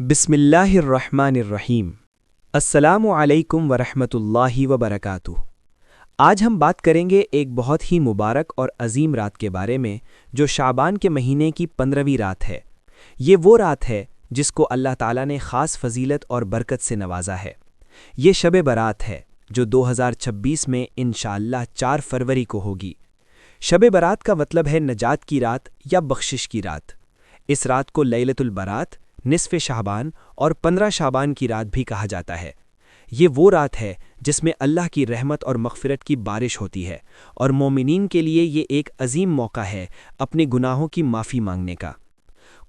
बिस्मिल्लाहिर्रहमानिर्रहीम। अस्सलामु अलैकुम वरहमतुल्लाहि वबरकातुह। आज हम बात करेंगे एक बहुत ही मुबारक और अजीम रात के बारे में जो शाबान के महीने की 15वीं रात है। ये वो रात है जिसको अल्लाह ताला ने ख़ास फजीलत और बरकत से नवाजा है। ये शब बरात है जो 2026 में इंशाअल्लाह 4 फरवरी को होगी। शब बरात का मतलब है नजात की रात या बख्शिश की रात। इस रात को लैलतुल बरात, निस्फ़ शाबान और 15 शाबान की रात भी कहा जाता है। ये वो रात है जिसमें अल्लाह की रहमत और मग़फ़िरत की बारिश होती है और मोमिनीन के लिए ये एक अजीम मौका है अपने गुनाहों की माफ़ी मांगने का।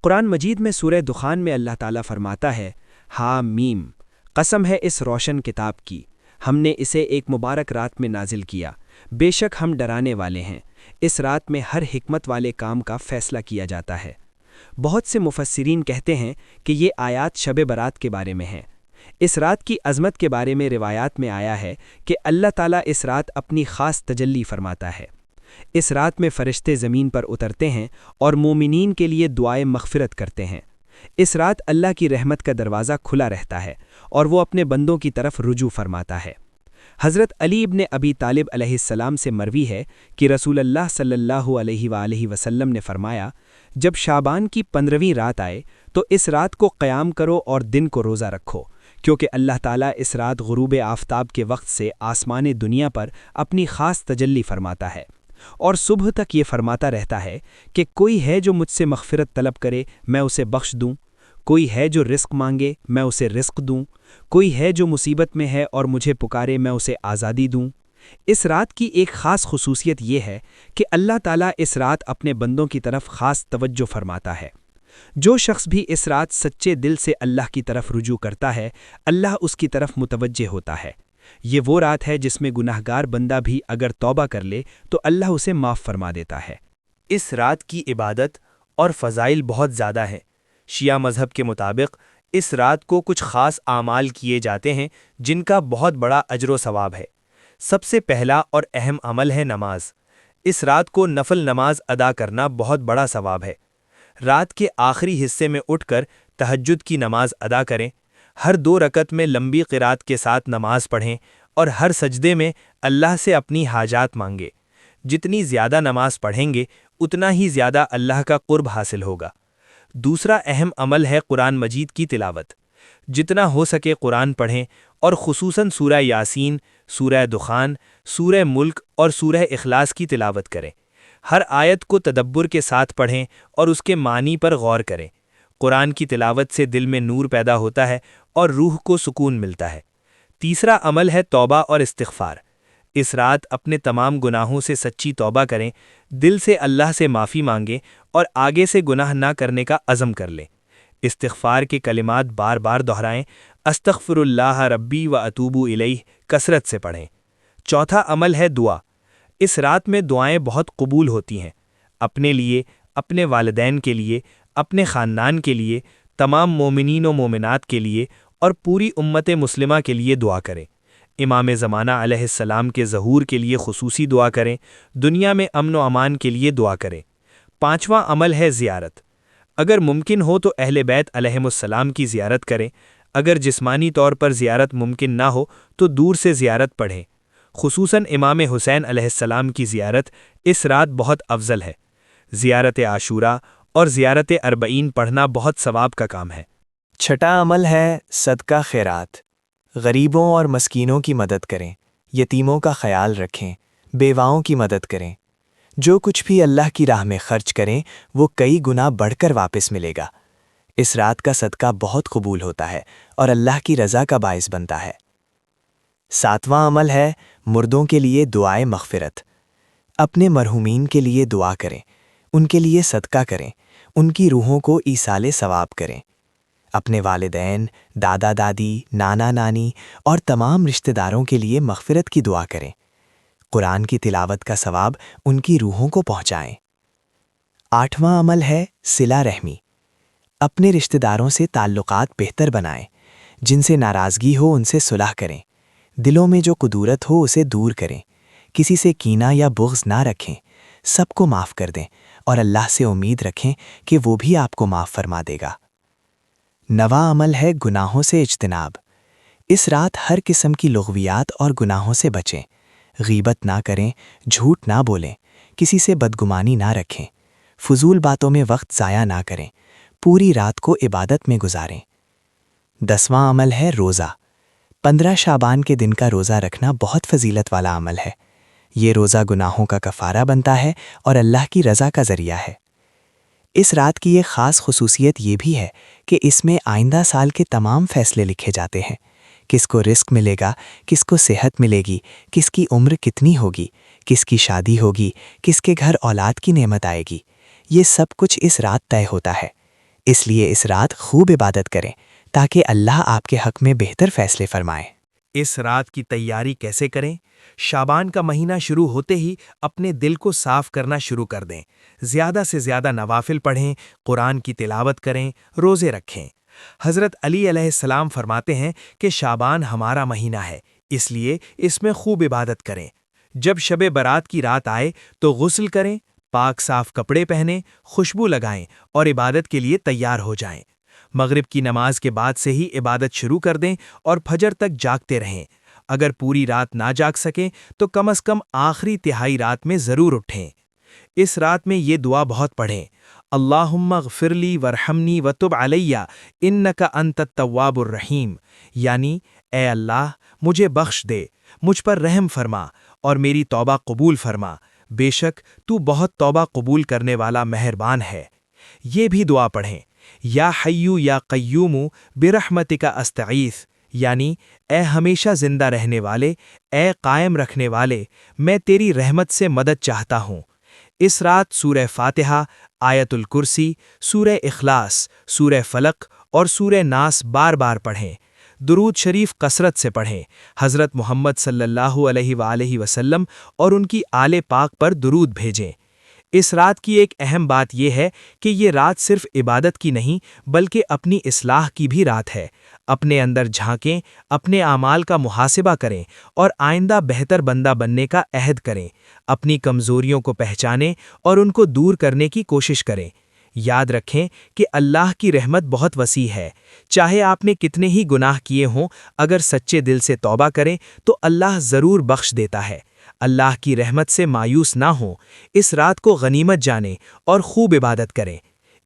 कुरान मजीद में सूरह दुखान में अल्लाह ताला फरमाता है, हा मीम, कसम है इस रोशन किताब की, हमने इसे एक मुबारक रात में नाजिल किया, बेशक हम डराने वाले हैं। इस रात में हर हिकमत वाले काम का फ़ैसला किया जाता है। बहुत से मुफस्सिरीन कहते हैं कि ये आयात शब बरात के बारे में हैं। इस रात की अज़मत के बारे में रिवायात में आया है कि अल्लाह ताला इस रात अपनी ख़ास तजल्ली फरमाता है। इस रात में फ़रिश्ते ज़मीन पर उतरते हैं और मोमिनीन के लिए दुआए मग़फ़िरत करते हैं। इस रात अल्लाह की रहमत का दरवाज़ा खुला रहता है और वो अपने बंदों की तरफ रुजू फरमाता है। हज़रत अली इब्न अबी तालिब अलैहिस्सलाम से मरवी है कि रसूलुल्लाह सल्लल्लाहु अलैहि वसल्लम ने फरमाया, जब शाबान की 15वीं रात आए तो इस रात को क़याम करो और दिन को रोज़ा रखो, क्योंकि अल्लाह ताला इस रात ग़ुरूब आफ़ताब के वक्त से आसमान दुनिया पर अपनी ख़ास तजल्ली फरमाता है और सुबह तक ये फरमाता रहता है कि कोई है जो मुझसे मग़फ़िरत तलब करे मैं उसे बख्श दूँ, कोई है जो रिस्क मांगे मैं उसे रिस्क दूँ, कोई है जो मुसीबत में है और मुझे पुकारे मैं उसे आज़ादी दूँ। इस रात की एक ख़ास खुसूसियत ये है कि अल्लाह ताला इस रात अपने बंदों की तरफ ख़ास तवज्जो फरमाता है। जो शख्स भी इस रात सच्चे दिल से अल्लाह की तरफ रुजू करता है, अल्लाह उसकी तरफ मुतवज्जे होता है। ये वो रात है जिसमें गुनाहगार बंदा भी अगर तौबा कर ले तो अल्लाह उसे माफ़ फरमा देता है। इस रात की इबादत और फ़ज़ाइल बहुत ज़्यादा हैं। शिया मज़हब के मुताबिक इस रात को कुछ ख़ास आमाल किए जाते हैं जिनका बहुत बड़ा अजर व सवाब है। सबसे पहला और अहम अमल है नमाज। इस रात को नफल नमाज अदा करना बहुत बड़ा सवाब है। रात के आखिरी हिस्से में उठकर तहज्जुद की नमाज अदा करें, हर 2 रकत में लंबी क़िरात के साथ नमाज पढ़ें और हर सजदे में अल्लाह से अपनी हाजात मांगे। जितनी ज़्यादा नमाज पढ़ेंगे उतना ही ज़्यादा अल्लाह का क़ुर्ब हासिल होगा। दूसरा अहम अमल है कुरान मजीद की तिलावत। जितना हो सके कुरान पढ़ें और ख़ुसूसन सूरह यासीन, सूरह दुखान, सूरह मुल्क और सूरह इखलास की तिलावत करें। हर आयत को तदब्बुर के साथ पढ़ें और उसके मानी पर गौर करें। कुरान की तिलावत से दिल में नूर पैदा होता है और रूह को सुकून मिलता है। तीसरा अमल है तौबा और इस्तिग़फ़ार। इस रात अपने तमाम गुनाहों से सच्ची तौबा करें, दिल से अल्लाह से माफ़ी मांगें और आगे से गुनाह ना करने का अज़म कर लें। इस्तिग़फ़ार के कलिमात बार बार दोहराएं, अस्तग़फ़िरुल्लाह रब्बी व अतूबु इलैह कसरत से पढ़ें। चौथा अमल है दुआ। इस रात में दुआएं बहुत कबूल होती हैं। अपने लिए, अपने वालिदैन के लिए, अपने ख़ानदान के लिए, तमाम मोमिनीन व मोमिनात के लिए और पूरी उम्मत मुस्लिमा के लिए दुआ करें। इमाम ज़माना अलैहिस्सलाम के ज़हूर के लिए ख़ुसूसी दुआ करें। दुनिया में अमन व अमान के लिए दुआ करें। पाँचवां अमल है ज़ियारत। अगर मुमकिन हो तो अहले बैत अलैहिमुस्सलाम की ज़ियारत करें। अगर जिस्मानी तौर पर ज़ियारत मुमकिन ना हो तो दूर से ज़ियारत पढ़ें। ख़ुसूसन इमाम हुसैन अलैहिस्सलाम की ज़ियारत इस रात बहुत अफजल है। ज़ियारत आशूरा और ज़ियारत अरबईन पढ़ना बहुत सवाब का काम है। छठा अमल है सदका खैरात। गरीबों और मस्कीनों की मदद करें, यतीमों का ख्याल रखें, बेवाओं की मदद करें। जो कुछ भी अल्लाह की राह में खर्च करें वो कई गुना बढ़कर वापस मिलेगा। इस रात का सदका बहुत कबूल होता है और अल्लाह की रज़ा का बाइस बनता है। सातवां अमल है मुर्दों के लिए दुआए मग़फ़िरत। अपने मरहूमीन के लिए दुआ करें, उनके लिए सदका करें, उनकी रूहों को ईसाले सवाब करें। अपने वालिदैन, दादा दादी, नाना नानी और तमाम रिश्तेदारों के लिए मग़फ़िरत की दुआ करें। कुरान की तिलावत का सवाब उनकी रूहों को पहुँचाएं। आठवां अमल है सिला रहमी। अपने रिश्तेदारों से ताल्लुकात बेहतर बनाएं। जिनसे नाराज़गी हो उनसे सुलह करें। दिलों में जो कुदूरत हो उसे दूर करें। किसी से कीना या बुग़्ज़ ना रखें। सबको माफ़ कर दें और अल्लाह से उम्मीद रखें कि वो भी आपको माफ़ फरमा देगा। نواں عمل ہے گناہوں سے اجتناب۔ اس رات ہر قسم کی لغویات اور گناہوں سے بچیں، غیبت نہ کریں، جھوٹ نہ بولیں، کسی سے بدگمانی نہ رکھیں، فضول باتوں میں وقت ضائع نہ کریں، پوری رات کو عبادت میں گزاریں۔ 10واں عمل ہے روزہ۔ 15 شعبان کے دن کا روزہ رکھنا بہت فضیلت والا عمل ہے۔ یہ روزہ گناہوں کا کفارہ بنتا ہے اور اللہ کی رضا کا ذریعہ ہے۔ اس رات کی ایک خاص خصوصیت یہ بھی ہے کہ اس میں آئندہ سال کے تمام فیصلے لکھے جاتے ہیں۔ کس کو رزق ملے گا، کس کو صحت ملے گی، کس کی عمر کتنی ہوگی، کس کی شادی ہوگی، کس کے گھر اولاد کی نعمت آئے گی، یہ سب کچھ اس رات طے ہوتا ہے۔ اس لیے اس رات خوب عبادت کریں تاکہ اللہ آپ کے حق میں بہتر فیصلے فرمائے۔ اس رات کی تیاری کیسے کریں؟ شعبان کا مہینہ شروع ہوتے ہی اپنے دل کو صاف کرنا شروع کر دیں۔ زیادہ سے زیادہ نوافل پڑھیں، قرآن کی تلاوت کریں، روزے رکھیں۔ حضرت علی علیہ السلام فرماتے ہیں کہ شعبان ہمارا مہینہ ہے، اس لیے اس میں خوب عبادت کریں۔ جب شب برات کی رات آئے تو غسل کریں، پاک صاف کپڑے پہنیں، خوشبو لگائیں اور عبادت کے لیے تیار ہو جائیں۔ مغرب کی نماز کے بعد سے ہی عبادت شروع کر دیں اور فجر تک جاگتے رہیں۔ اگر پوری رات نہ جاگ سکیں تو کم از کم آخری تہائی رات میں ضرور اٹھیں۔ اس رات میں یہ دعا بہت پڑھیں: اللہم اغفر لی ورحمنی وتب علیہ انک انت التواب الرحیم، یعنی اے اللہ مجھے بخش دے، مجھ پر رحم فرما اور میری توبہ قبول فرما، بے شک تو بہت توبہ قبول کرنے والا مہربان ہے۔ یہ بھی دعا پڑھیں: یا حیو یا قیوم برحمتک استغیث، یعنی اے ہمیشہ زندہ رہنے والے، اے قائم رکھنے والے، میں تیری رحمت سے مدد چاہتا ہوں۔ اس رات سورہ فاتحہ، آیت الکرسی، سورہ اخلاص، سورہ فلق اور سورہ ناس بار بار پڑھیں۔ درود شریف کثرت سے پڑھیں۔ حضرت محمد صلی اللہ علیہ وآلہ وسلم اور ان کی آل پاک پر درود بھیجیں۔ اس رات کی ایک اہم بات یہ ہے کہ یہ رات صرف عبادت کی نہیں بلکہ اپنی اصلاح کی بھی رات ہے۔ اپنے اندر جھانکیں، اپنے اعمال کا محاسبہ کریں اور آئندہ بہتر بندہ بننے کا عہد کریں۔ اپنی کمزوریوں کو پہچانیں اور ان کو دور کرنے کی کوشش کریں۔ یاد رکھیں کہ اللہ کی رحمت بہت وسیع ہے۔ چاہے آپ نے کتنے ہی گناہ کیے ہوں، اگر سچے دل سے توبہ کریں تو اللہ ضرور بخش دیتا ہے۔ اللہ کی رحمت سے مایوس نہ ہوں۔ اس رات کو غنیمت جانیں اور خوب عبادت کریں۔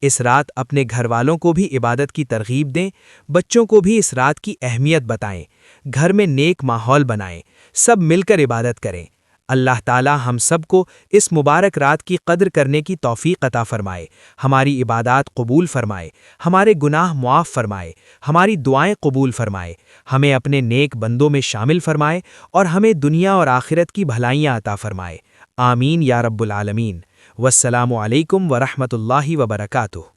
اس رات اپنے گھر والوں کو بھی عبادت کی ترغیب دیں، بچوں کو بھی اس رات کی اہمیت بتائیں، گھر میں نیک ماحول بنائیں، سب مل کر عبادت کریں۔ اللہ تعالی ہم سب کو اس مبارک رات کی قدر کرنے کی توفیق عطا فرمائے، ہماری عبادات قبول فرمائے، ہمارے گناہ معاف فرمائے، ہماری دعائیں قبول فرمائے، ہمیں اپنے نیک بندوں میں شامل فرمائے اور ہمیں دنیا اور آخرت کی بھلائیاں عطا فرمائے۔ آمین یا رب العالمین۔ والسلام علیکم ورحمۃ اللہ وبرکاتہ۔